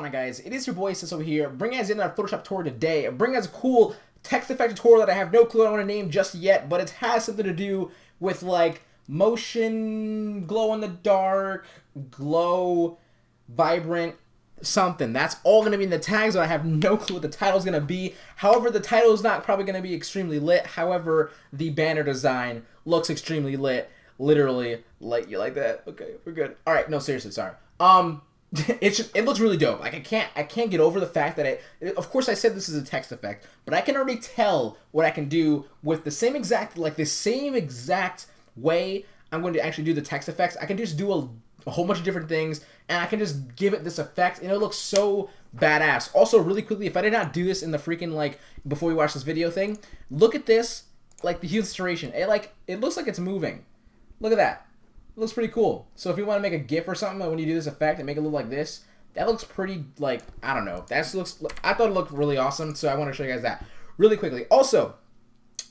going on, guys? It is your boy Seso here, bringing us in our Photoshop tutorial today, bringing us a cool text effect tutorial that I have no clue I want to name just yet, but it has something to do with like motion, glow in the dark, glow, vibrant, something. That's all going to be in the tags, but I have no clue what the title is going to be. However, the title is not probably going to be extremely lit. However, the banner design looks extremely lit. Literally, like you like that? Okay, we're good. All right, no, seriously, sorry. It looks really dope. Like I can't get over the fact that of course I said this is a text effect, but I can already tell what I can do with the same exact way I'm going to actually do the text effects. I can just do a whole bunch of different things, and I can just give it this effect, and it looks so badass. Also, really quickly, if I did not do this in the freaking, like, before we watch this video thing, look at this, like, the hue saturation. It looks like it's moving. Look at that. It looks pretty cool. So if you want to make a GIF or something, when you do this effect and make it look like this, that looks pretty, like, I don't know. I thought it looked really awesome, so I want to show you guys that really quickly. Also,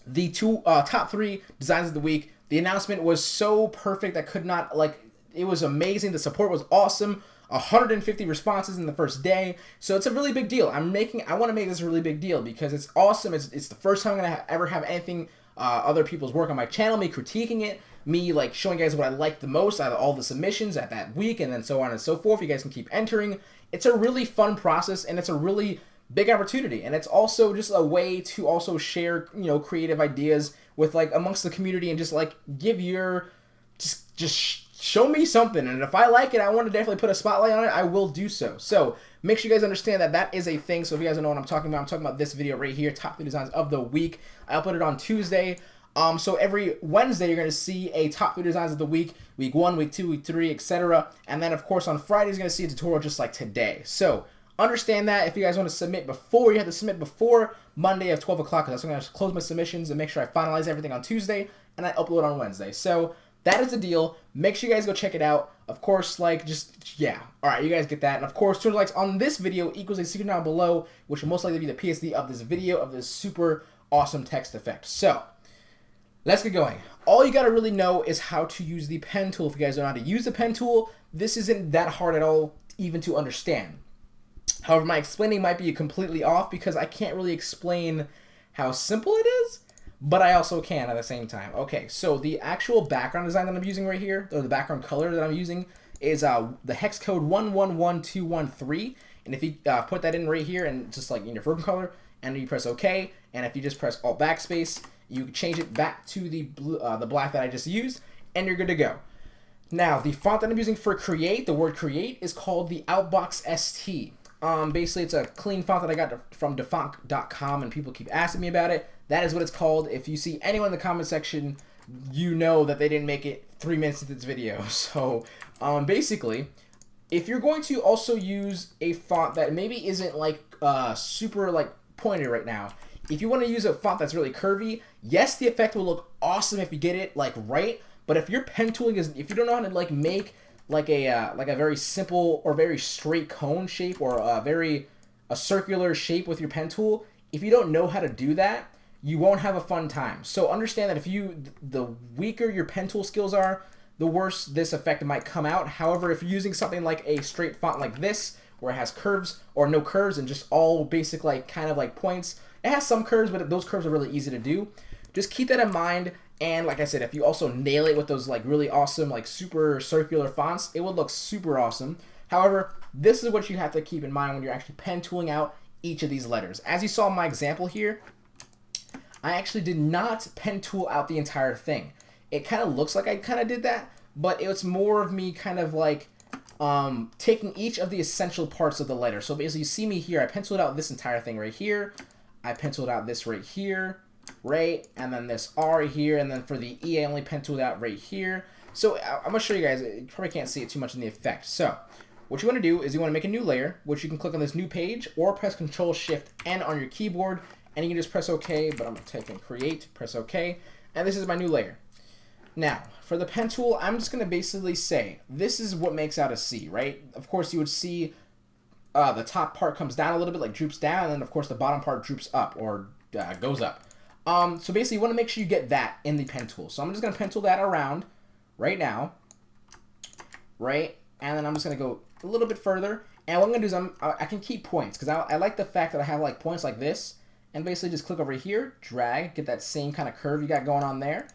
the top 3 designs of the week, the announcement was so perfect. I could not, like, it was amazing. The support was awesome. 150 responses in the first day. So it's a really big deal. I want to make this a really big deal because it's awesome. It's the first time I'm going to ever have anything, other people's work on my channel, me critiquing it, me like showing you guys what I liked the most out of all the submissions at that week, and then so on and so forth. You guys can keep entering. It's a really fun process, and it's a really big opportunity, and it's also just a way to also share, you know, creative ideas with like amongst the community, and just like give your just show me something, and if I like it, I want to definitely put a spotlight on it, I will do so. So make sure you guys understand that that is a thing. So if you guys don't know what I'm talking about this video right here, top 3 designs of the week. I uploaded it on Tuesday. So every Wednesday you're going to see a top 3 designs of the week, week 1, week 2, week 3, etc. And then of course on Friday you're going to see a tutorial just like today. So understand that if you guys want to submit before, you have to submit before Monday at 12 o'clock, because that's when I'm going to close my submissions and make sure I finalize everything on Tuesday, and I upload on Wednesday. So that is the deal. Make sure you guys go check it out. Of course, like, just, yeah. Alright, you guys get that. And of course, 200 likes on this video equals a secret down below, which will most likely be the PSD of this video, of this super awesome text effect. So, let's get going. All you gotta really know is how to use the pen tool. If you guys don't know how to use the pen tool, this isn't that hard at all even to understand. However, my explaining might be completely off because I can't really explain how simple it is, but I also can at the same time. Okay, so the actual background design that I'm using right here, or the background color that I'm using, is the hex code 111213. And if you put that in right here, and just like in your vertical color, and you press OK, and if you just press Alt backspace, you change it back to the black that I just used, and you're good to go. Now, the font that I'm using for create, the word create, is called the Outbox ST. Basically, it's a clean font that I got from defont.com, and people keep asking me about it. That is what it's called. If you see anyone in the comment section, you know that they didn't make it 3 minutes into this video. So, basically, if you're going to also use a font that maybe isn't like super like pointed right now, if you want to use a font that's really curvy, yes, the effect will look awesome if you get it like right. But if your pen tooling is, if you don't know how to like make like a very simple or very straight cone shape, or a circular shape with your pen tool, if you don't know how to do that, you won't have a fun time. So understand that the weaker your pen tool skills are, the worse this effect might come out. However, if you're using something like a straight font like this, where it has curves or no curves and just all basic like kind of like points, it has some curves, but those curves are really easy to do. Just keep that in mind. And like I said, if you also nail it with those like really awesome like super circular fonts, it would look super awesome. However, this is what you have to keep in mind when you're actually pen tooling out each of these letters. As you saw in my example here, I actually did not pen tool out the entire thing. It kind of looks like I kind of did that, but it's more of me kind of like taking each of the essential parts of the letter. So basically, you see me here, I penciled out this entire thing right here. I penciled out this right here, right? And then this R here, and then for the E, I only penciled out right here. So I'm going to show you guys, you probably can't see it too much in the effect. So what you want to do is you want to make a new layer, which you can click on this new page, or press Control-Shift-N on your keyboard, and you can just press OK, but I'm going to type in Create, press OK, and this is my new layer. Now, for the pen tool, I'm just going to basically say, this is what makes out a C, right? Of course, you would see the top part comes down a little bit, like droops down, and then of course the bottom part droops up, or goes up. So basically, you want to make sure you get that in the pen tool. So I'm just going to pen tool that around right now, right? And then I'm just going to go a little bit further, And what I'm gonna do is I can keep points because I like the fact that I have like points like this, and basically just click over here, drag, get that same kind of curve you got going on there.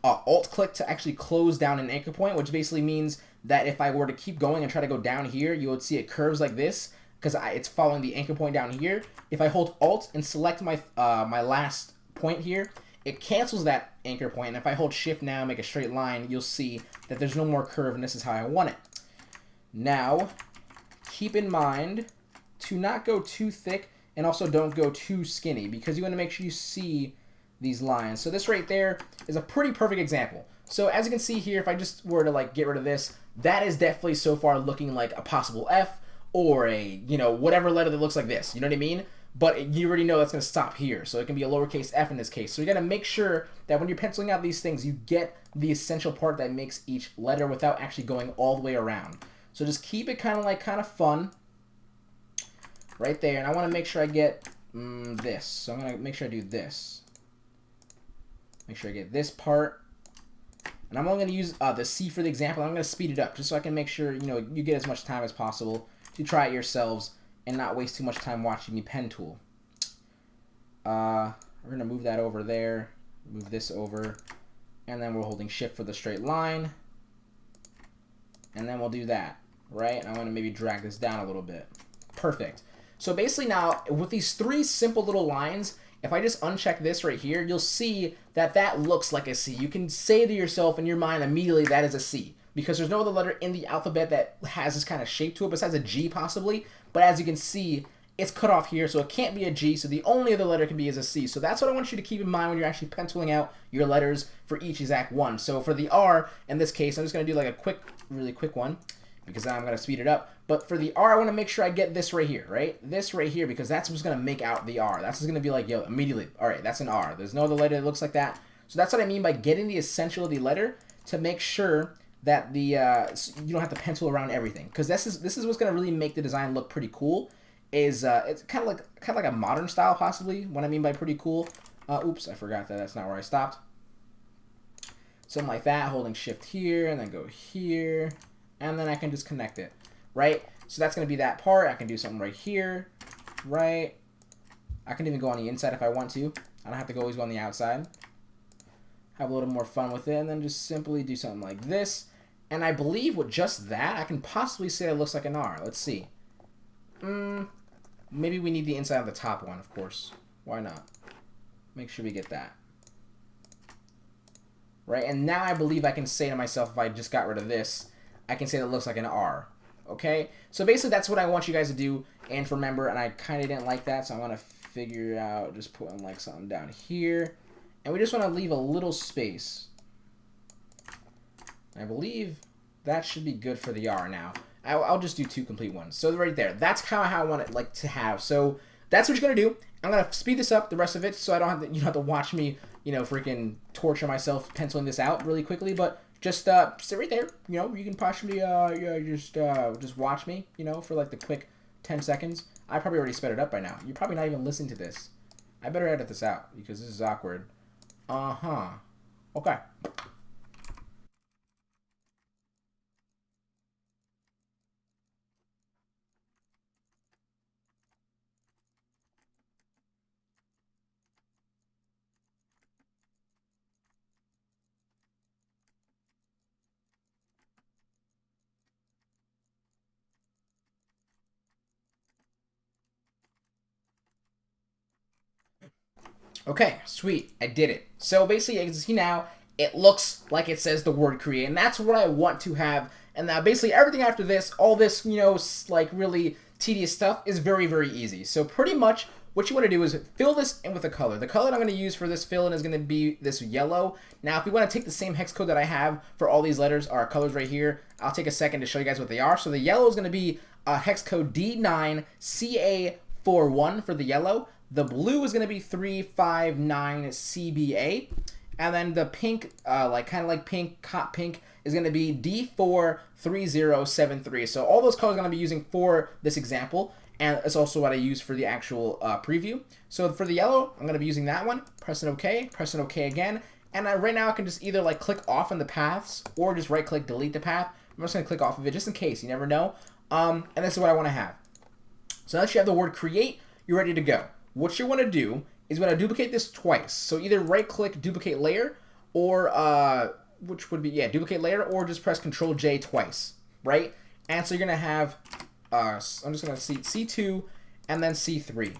Alt click to actually close down an anchor point, which basically means that if I were to keep going and try to go down here, you would see it curves like this because it's following the anchor point down here. If I hold Alt and select my my last point here, it cancels that anchor point. And if I hold Shift now, make a straight line, you'll see that there's no more curve, and this is how I want it. Now, keep in mind to not go too thick and also don't go too skinny because you want to make sure you see these lines. So this right there is a pretty perfect example. So as you can see here, if I just were to like get rid of this, that is definitely so far looking like a possible F or a, you know, whatever letter that looks like this. You know what I mean? But you already know that's going to stop here. So it can be a lowercase f in this case. So you got to make sure that when you're penciling out these things, you get the essential part that makes each letter without actually going all the way around. So just keep it kind of fun right there. And I want to make sure I get this. So I'm going to make sure I do this. Make sure I get this part. And I'm only going to use the C for the example. I'm going to speed it up just so I can make sure, you know, you get as much time as possible to try it yourselves and not waste too much time watching me pen tool. We're going to move that over there, move this over, and then we're holding Shift for the straight line. And then we'll do that, right? And I want to maybe drag this down a little bit. Perfect. So basically now, with these three simple little lines, if I just uncheck this right here, you'll see that that looks like a C. You can say to yourself in your mind immediately that is a C because there's no other letter in the alphabet that has this kind of shape to it besides a G possibly. But as you can see, it's cut off here, so it can't be a G, so the only other letter can be is a C. So that's what I want you to keep in mind when you're actually penciling out your letters for each exact one. So for the R, in this case, I'm just going to do like a really quick one because I'm going to speed it up. But for the R, I want to make sure I get this right here, right? This right here, because that's what's going to make out the R. That's just going to be like, yo, immediately, all right, that's an R. There's no other letter that looks like that. So that's what I mean by getting the essential of the letter to make sure that the you don't have to pencil around everything, because this is what's going to really make the design look pretty cool. Is it's kind of like a modern style possibly. What I mean by pretty cool. Oops, I forgot that. That's not where I stopped. Something like that, holding Shift here and then go here, and then I can just connect it, right? So that's going to be that part. I can do something right here, right? I can even go on the inside if I want to. I don't have to always go on the outside. Have a little more fun with it, and then just simply do something like this. And I believe with just that, I can possibly say it looks like an R. Let's see. Maybe we need the inside of the top one, of course. Why not? Make sure we get that. Right, and now I believe I can say to myself, if I just got rid of this, I can say that it looks like an R. Okay? So basically that's what I want you guys to do and to remember, and I kind of didn't like that, so I want to figure out, just putting like something down here. And we just want to leave a little space. I believe that should be good for the R now. I'll just do two complete ones. So right there, that's how I want it like to have. So that's what you're gonna do. I'm gonna speed this up the rest of it, so I don't have to, you don't have to watch me, you know, freaking torture myself penciling this out really quickly. But just sit right there. You know, you can possibly just watch me, you know, for like the quick 10 seconds. I probably already sped it up by now. You're probably not even listening to this. I better edit this out because this is awkward. Okay. Okay, sweet. I did it. So basically, as you can see now, it looks like it says the word create, and that's what I want to have. And now basically everything after this, all this, you know, like really tedious stuff is very, very easy. So pretty much what you want to do is fill this in with a color. The color I'm going to use for this fill-in is going to be this yellow. Now, if we want to take the same hex code that I have for all these letters, our colors right here, I'll take a second to show you guys what they are. So the yellow is going to be hex code D9CA41 for the yellow. The blue is going to be 359CBA. And then the pink, kind of like pink, hot pink, is going to be D43073. So all those colors I'm going to be using for this example. And it's also what I use for the actual preview. So for the yellow, I'm going to be using that one. Pressing OK again. And right now I can just either like click off on the paths or just right click delete the path. I'm just going to click off of it just in case. You never know. And this is what I want to have. So now that you have the word create, you're ready to go. What you want to do is you want to duplicate this twice. So either right click duplicate layer, or which would be, yeah, duplicate layer, or just press Control J twice, right? And so you're going to have, I'm just going to see C2 and then C3.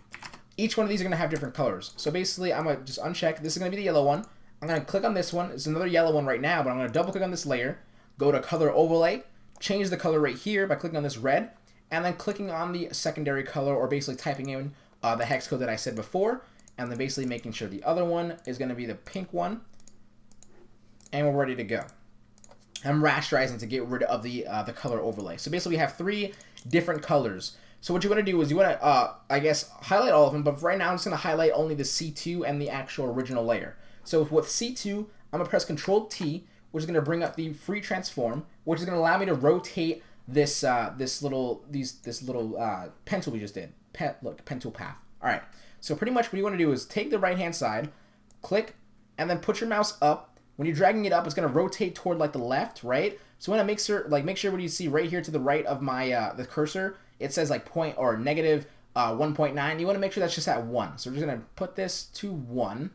Each one of these are going to have different colors. So basically, I'm going to just uncheck. This is going to be the yellow one. I'm going to click on this one. It's another yellow one right now, but I'm going to double click on this layer, go to color overlay, change the color right here by clicking on this red, and then clicking on the secondary color, or basically typing in the hex code that I said before, and then basically making sure the other one is going to be the pink one, and we're ready to go. I'm rasterizing to get rid of the color overlay. So basically we have 3 different colors. So what you want to do is you want to, I guess, highlight all of them, but right now I'm just going to highlight only the C2 and the actual original layer. So with C2, I'm going to press Control T, which is going to bring up the free transform, which is going to allow me to rotate this this little pen tool we just did. Pen tool path. All right. So pretty much what you want to do is take the right hand side, click, and then put your mouse up. When you're dragging it up, it's going to rotate toward like the left, right? So when I make sure what you see right here to the right of my the cursor, it says like point or negative 1.9. You want to make sure that's just at 1. So we're just going to put this to 1,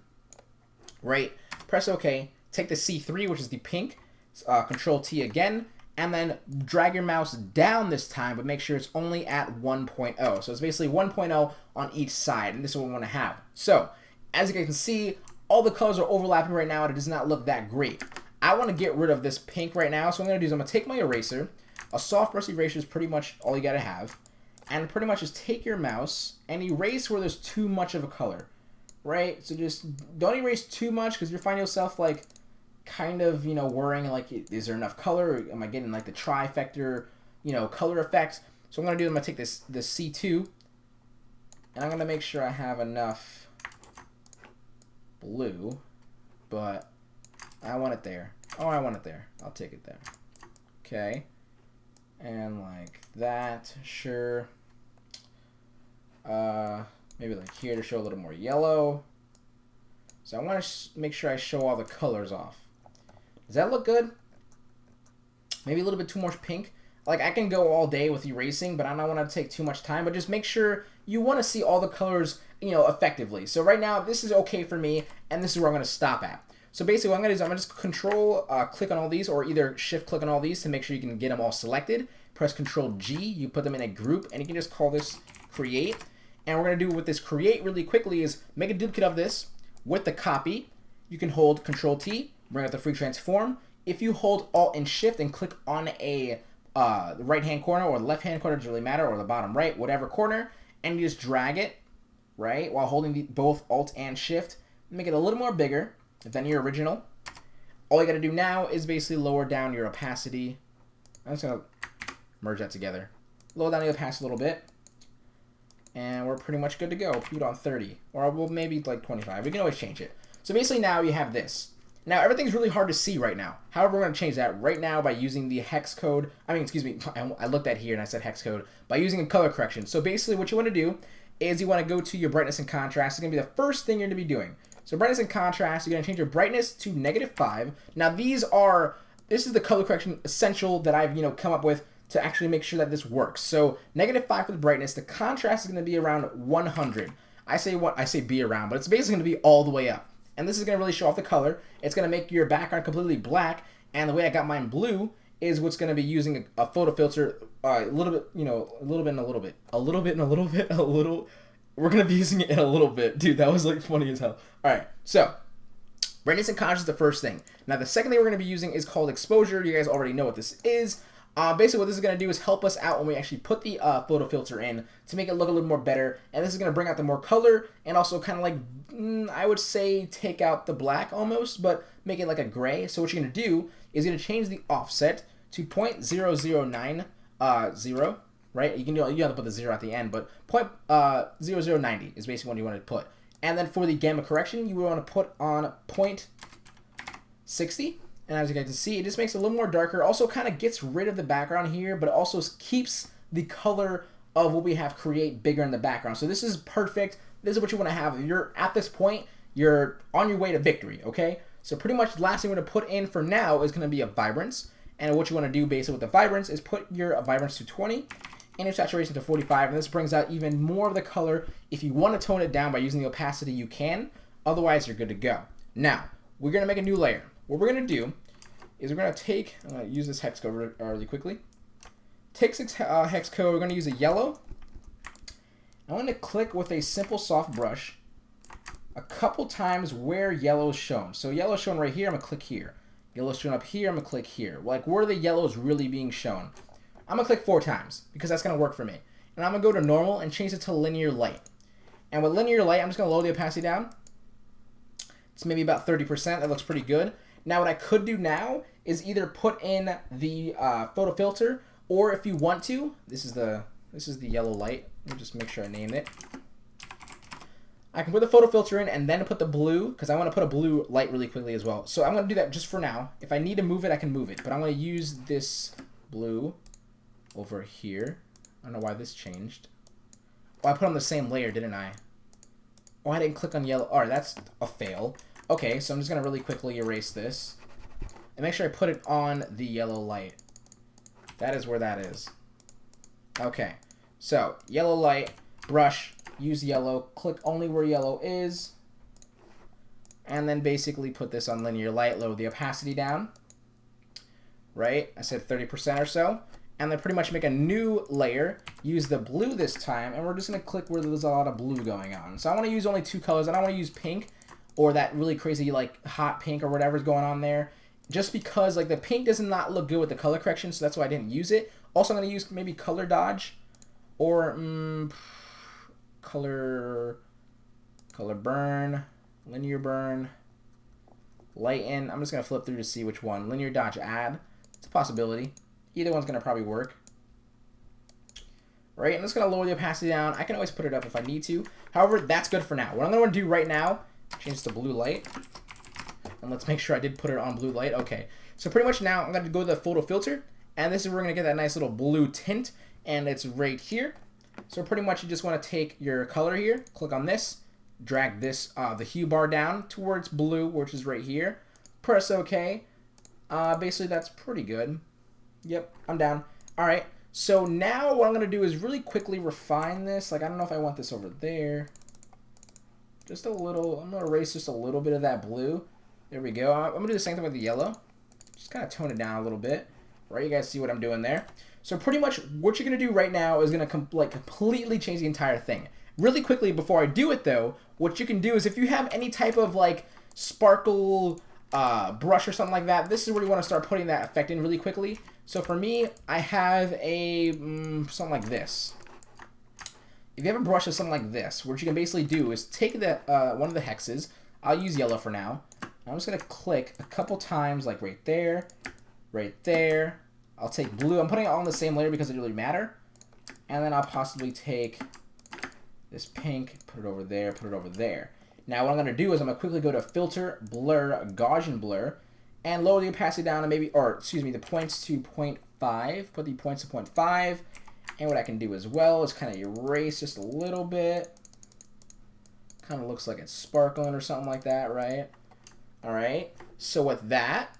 right? Press OK. Take the C3, which is the pink, Control T again, and then drag your mouse down this time, but make sure it's only at 1.0. So it's basically 1.0 on each side, and this is what we want to have. So as you guys can see, all the colors are overlapping right now, and it does not look that great. I want to get rid of this pink right now, so what I'm going to do is I'm going to take my eraser. A soft brush eraser is pretty much all you got to have, and pretty much just take your mouse and erase where there's too much of a color, right? So just don't erase too much, because you'll find yourself like kind of, you know, worrying like, is there enough color? Am I getting like the trifecta, you know, color effects? So what I'm going to do is I'm going to take this C2, and I'm going to make sure I have enough blue, but I want it there. Oh, I want it there. I'll take it there. Okay. And like that, sure. Maybe like here to show a little more yellow. So I want to make sure I show all the colors off. Does that look good? Maybe a little bit too much pink. Like I can go all day with erasing, but I don't want to take too much time. But just make sure you want to see all the colors, you know, effectively. So right now, this is okay for me, and this is where I'm going to stop at. So basically what I'm going to do is I'm going to just Control click on all these, or either Shift click on all these to make sure you can get them all selected. Press Control G, you put them in a group, and you can just call this Create. And we're going to do with this Create really quickly is make a duplicate of this with the copy. You can hold Control T, bring up the free transform. If you hold Alt and Shift and click on a the right hand corner or the left hand corner, doesn't really matter, or the bottom right, whatever corner, and you just drag it, right, while holding both Alt and Shift, make it a little more bigger than your original. All you got to do now is basically lower down your opacity. I'm just going to merge that together. Lower down the opacity a little bit. And we're pretty much good to go. Put it on 30. Or we'll maybe like 25. We can always change it. So basically now you have this. Now everything's really hard to see right now. However, we're going to change that right now by using the hex code. Excuse me, I looked at here and I said hex code. By using a color correction. So basically what you want to do is you want to go to your brightness and contrast. It's going to be the first thing you're going to be doing. So brightness and contrast, you're going to change your brightness to -5. Now this is the color correction essential that I've, you know, come up with to actually make sure that this works. So -5 for the brightness. The contrast is going to be around 100. I say be around, but it's basically going to be all the way up. And this is going to really show off the color. It's going to make your background completely black. And the way I got mine blue is what's going to be using a photo filter, a little bit, you know, a little bit and a little bit, a little bit and a little bit, a little. We're going to be using it in a little bit. Dude, that was like funny as hell. All right, so brightness and contrast is the first thing. Now, the second thing we're going to be using is called exposure. You guys already know what this is. Basically, what this is going to do is help us out when we actually put the photo filter in to make it look a little more better. And this is going to bring out the more color and also kind of like, I would say, take out the black almost, but make it like a gray. So what you're going to do is you're going to change the offset to 0.0090, right? You have to put the 0 at the end, but 0.0090 is basically what you want to put. And then for the gamma correction, you want to put on 0.60. And as you guys can see, it just makes it a little more darker. Also kind of gets rid of the background here, but it also keeps the color of what we have create bigger in the background. So this is perfect. This is what you want to have. If you're at this point, you're on your way to victory, okay? So pretty much the last thing we're going to put in for now is going to be a vibrance. And what you want to do basically with the vibrance is put your vibrance to 20 and your saturation to 45, and this brings out even more of the color. If you want to tone it down by using the opacity, you can. Otherwise, you're good to go. Now, we're going to make a new layer. What we're going to do is we're going to take, I'm going to use this hex code really quickly. Take 6 hex code, we're going to use a yellow. I'm going to click with a simple soft brush a couple times where yellow is shown. So yellow is shown right here, I'm going to click here. Yellow is shown up here, I'm going to click here. Like where the yellow is really being shown. I'm going to click 4 times because that's going to work for me. And I'm going to go to normal and change it to linear light. And with linear light, I'm just going to lower the opacity down. It's maybe about 30%. That looks pretty good. Now what I could do now is either put in the photo filter, or if you want to, this is the yellow light. Let me just make sure I named it. I can put the photo filter in and then put the blue, because I want to put a blue light really quickly as well. So I'm going to do that just for now. If I need to move it, I can move it. But I'm going to use this blue over here. I don't know why this changed. Oh, I put on the same layer, didn't I? Oh, I didn't click on yellow. All right, that's a fail. Okay, so I'm just going to really quickly erase this. And make sure I put it on the yellow light. That is where that is. Okay, so yellow light, brush, use yellow, click only where yellow is. And then basically put this on linear light, lower the opacity down. Right, I said 30% or so. And then pretty much make a new layer, use the blue this time, and we're just going to click where there's a lot of blue going on. So I want to use only 2 colors. I don't want to use pink or that really crazy like hot pink or whatever's going on there, just because like the pink does not look good with the color correction, so that's why I didn't use it. Also, I'm going to use maybe color dodge or color burn, linear burn, lighten. I'm just going to flip through to see which one. Linear dodge add. It's a possibility. Either one's going to probably work. Right, I'm just going to lower the opacity down. I can always put it up if I need to. However, that's good for now. What I'm going to do right now, change this to blue light. And let's make sure I did put it on blue light. Okay, so pretty much now I'm going to go to the photo filter. And this is where we're going to get that nice little blue tint. And it's right here. So pretty much you just want to take your color here, click on this, drag this, the hue bar down towards blue, which is right here. Press OK. Basically, that's pretty good. Yep, I'm down. All right, so now what I'm going to do is really quickly refine this. Like, I don't know if I want this over there. Just a little. I'm going to erase just a little bit of that blue. There we go. I'm going to do the same thing with the yellow. Just kind of tone it down a little bit. Right, you guys see what I'm doing there? So pretty much what you're going to do right now is going to completely change the entire thing. Really quickly, before I do it, though, what you can do is if you have any type of, like, sparkle brush or something like that, this is where you want to start putting that effect in really quickly. So for me, I have a something like this. If you have a brush of something like this, what you can basically do is take the one of the hexes. I'll use yellow for now. I'm just going to click a couple times, like right there, right there. I'll take blue. I'm putting it all on the same layer because it doesn't really matter. And then I'll possibly take this pink, put it over there, put it over there. Now what I'm going to do is I'm going to quickly go to Filter, Blur, Gaussian Blur, and lower the opacity down to maybe, or excuse me, the points to 0.5. Put the points to 0.5. And what I can do as well is kind of erase just a little bit. Kind of looks like it's sparkling or something like that, right? All right. So with that,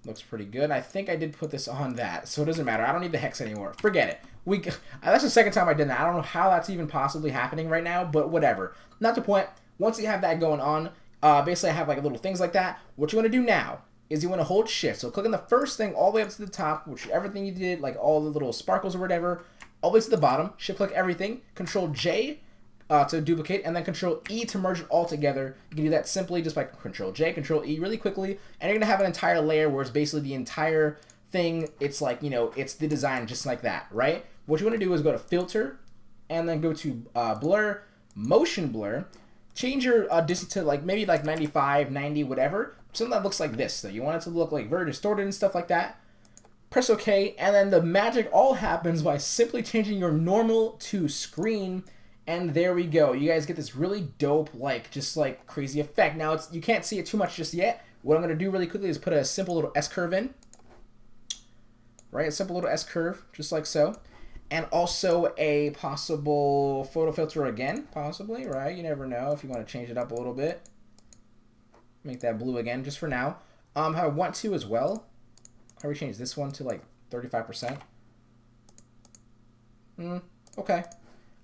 looks pretty good. I think I did put this on that, so it doesn't matter. I don't need the hex anymore. Forget it. That's the second time I did that. I don't know how that's even possibly happening right now, but whatever. Not the point. Once you have that going on, basically I have like little things like that. What you want to do now is you want to hold shift. So click on the first thing all the way up to the top, which everything you did, like all the little sparkles or whatever, all the way to the bottom. Shift click everything. Control J to duplicate, and then Control E to merge it all together. You can do that simply just by Control J, Control E really quickly, and you're gonna have an entire layer where it's basically the entire thing. It's like, you know, it's the design just like that, right? What you want to do is go to Filter, and then go to Blur, Motion Blur. Change your distance to like maybe like 95, 90, whatever. Something that looks like this. So you want it to look like very distorted and stuff like that. Press OK, and then the magic all happens by simply changing your normal to screen. And there we go. You guys get this really dope, like, just like crazy effect. Now, you can't see it too much just yet. What I'm going to do really quickly is put a simple little S-curve in. Right? A simple little S-curve, just like so. And also a possible photo filter again, possibly, right? You never know if you want to change it up a little bit. Make that blue again, just for now. I want to as well. How do we change this one to like 35%? Okay.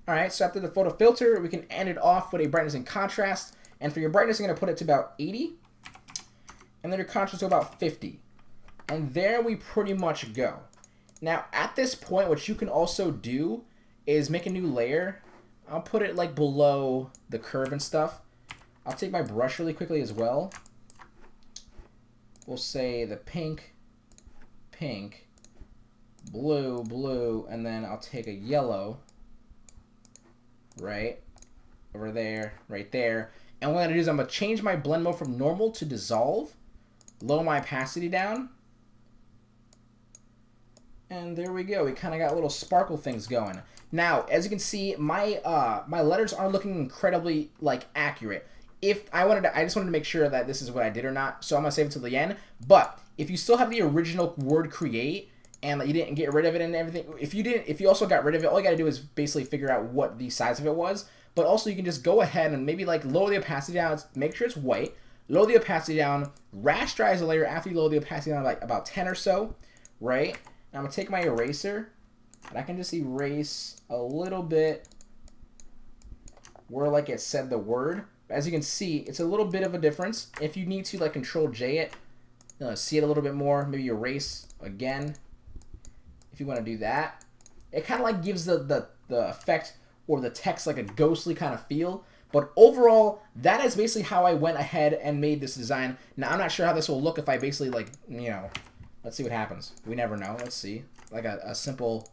Alright, so after the photo filter, we can end it off with a brightness and contrast. And for your brightness, I'm going to put it to about 80. And then your contrast to about 50. And there we pretty much go. Now, at this point, what you can also do is make a new layer. I'll put it like below the curve and stuff. I'll take my brush really quickly as well. We'll say the pink, pink, blue, blue, and then I'll take a yellow. Right over there, right there. And what I'm going to do is I'm going to change my blend mode from normal to dissolve. Lower my opacity down. And there we go. We kind of got little sparkle things going. Now, as you can see, my my letters aren't looking incredibly like accurate. If I just wanted to make sure that this is what I did or not, so I'm gonna save it to the end. But if you still have the original word create and you didn't get rid of it and everything, if you also got rid of it, all you gotta do is basically figure out what the size of it was. But also you can just go ahead and maybe like lower the opacity down, make sure it's white, lower the opacity down, rasterize the layer after you lower the opacity down like about 10 or so, right? And I'm gonna take my eraser and I can just erase a little bit where like it said the word. As you can see, it's a little bit of a difference. If you need to like Control J it, see it a little bit more, maybe erase again. If you want to do that, it kind of like gives the effect or the text like a ghostly kind of feel. But overall, that is basically how I went ahead and made this design. Now, I'm not sure how this will look if I basically like, let's see what happens. We never know. Let's see. Like a simple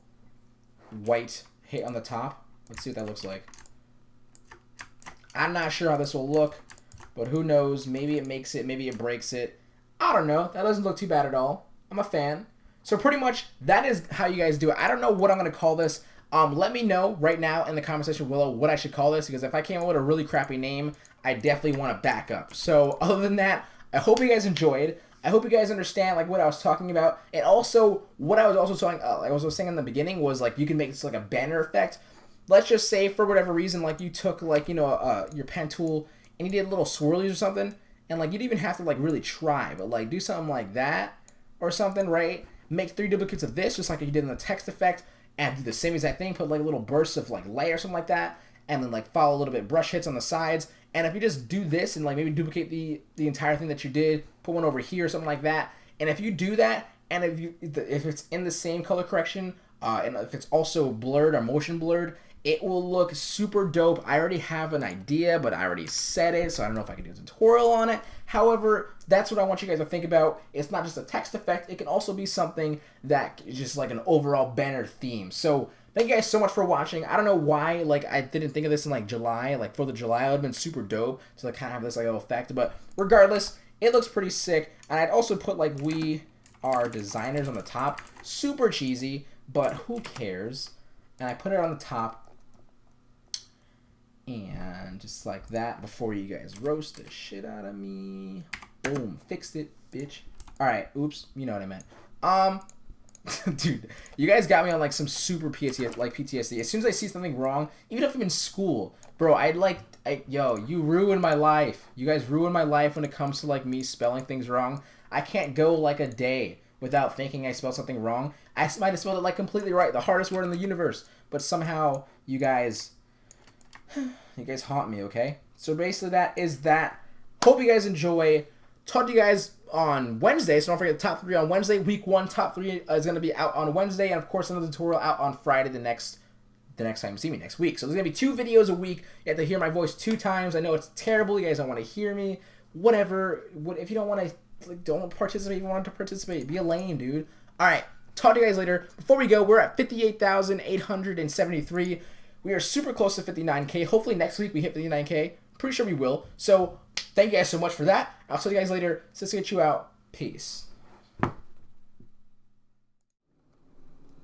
white hit on the top. Let's see what that looks like. I'm not sure how this will look, but who knows? Maybe it makes it, maybe it breaks it. I don't know. That doesn't look too bad at all. I'm a fan. So pretty much that is how you guys do it. I don't know what I'm going to call this. Let me know right now in the comment section below what I should call this, because if I came up with a really crappy name, I definitely want to back up. So other than that, I hope you guys enjoyed. I hope you guys understand like what I was talking about, and also what I was also talking. Like I was saying in the beginning was like you can make this like a banner effect. Let's just say for whatever reason, like you took like your pen tool and you did little swirlies or something, and like you didn't even have to like really try, but like do something like that or something, right? Make 3 duplicates of this just like you did in the text effect, and do the same exact thing. Put like little bursts of like light or something like that, and then like follow a little bit brush hits on the sides. And if you just do this and like maybe duplicate the entire thing that you did, put one over here or something like that, and if you do that, and if it's in the same color correction, and if it's also blurred or motion blurred, it will look super dope. I already have an idea, but I already said it, so I don't know if I can do a tutorial on it. However, that's what I want you guys to think about. It's not just a text effect. It can also be something that is just like an overall banner theme. So thank you guys so much for watching. I don't know why like I didn't think of this in like July, like 4th of July. It would have been super dope to like kind of have this like little effect. But regardless, it looks pretty sick. And I'd also put like we are designers on the top. Super cheesy, but who cares? And I put it on the top. And just like that before you guys roast the shit out of me. Boom. Fixed it, bitch. Alright. Oops. You know what I meant. Dude, you guys got me on like some super PTSD. As soon as I see something wrong, even if I'm in school, bro, yo, you ruined my life. You guys ruined my life when it comes to like me spelling things wrong. I can't go like a day without thinking I spelled something wrong. I might have spelled it like completely right. The hardest word in the universe. But somehow you guys haunt me, okay? So basically that is that. Hope you guys enjoy. Talk to you guys on Wednesday, so don't forget the top 3 on Wednesday. Week 1 top 3 is going to be out on Wednesday, and of course another tutorial out on Friday the next time you see me next week. So there's going to be 2 videos a week. You have to hear my voice 2 times. I know it's terrible. You guys don't want to hear me. Whatever. If you don't want to, like, don't participate. If you want to participate, be a lame, dude. All right. Talk to you guys later. Before we go, we're at 58,873. We are super close to 59K. Hopefully next week we hit 59K. Pretty sure we will. So thank you guys so much for that. I'll see you guys later. Seso get you out. Peace.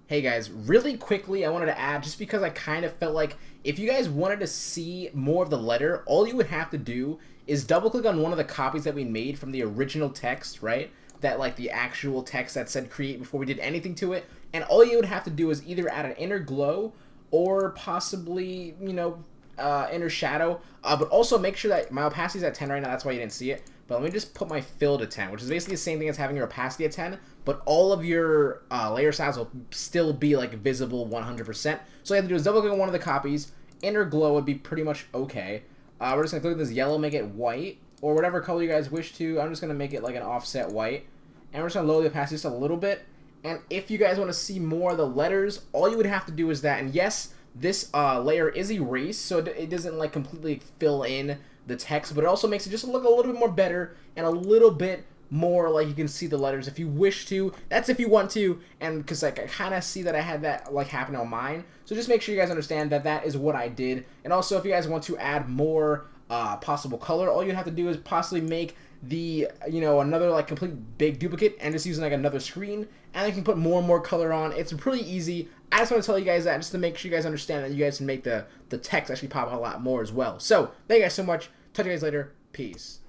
Hey guys, really quickly I wanted to add, just because I kind of felt like if you guys wanted to see more of the letter, all you would have to do is double click on one of the copies that we made from the original text, right? That like the actual text that said create before we did anything to it. And all you would have to do is either add an inner glow or possibly, inner shadow. But also make sure that my opacity is at 10 right now. That's why you didn't see it. But let me just put my fill to 10, which is basically the same thing as having your opacity at 10, but all of your layer styles will still be like visible 100%. So all you have to do is double click on one of the copies. Inner glow would be pretty much okay. We're just gonna click this yellow, make it white, or whatever color you guys wish to. I'm just gonna make it like an offset white. And we're just gonna lower the opacity just a little bit. And if you guys want to see more of the letters, all you would have to do is that. And yes, this layer is erased, so it doesn't like completely fill in the text, but it also makes it just look a little bit more better and a little bit more like you can see the letters if you wish to. That's if you want to, and because like I kind of see that I had that like happen on mine. So just make sure you guys understand that that is what I did. And also, if you guys want to add more possible color, all you have to do is possibly make the another like complete big duplicate and just using like another screen, and you can put more and more color on. It's pretty easy. I just want to tell you guys that just to make sure you guys understand that you guys can make the text actually pop a lot more as well. So thank you guys so much. Talk to you guys later. Peace.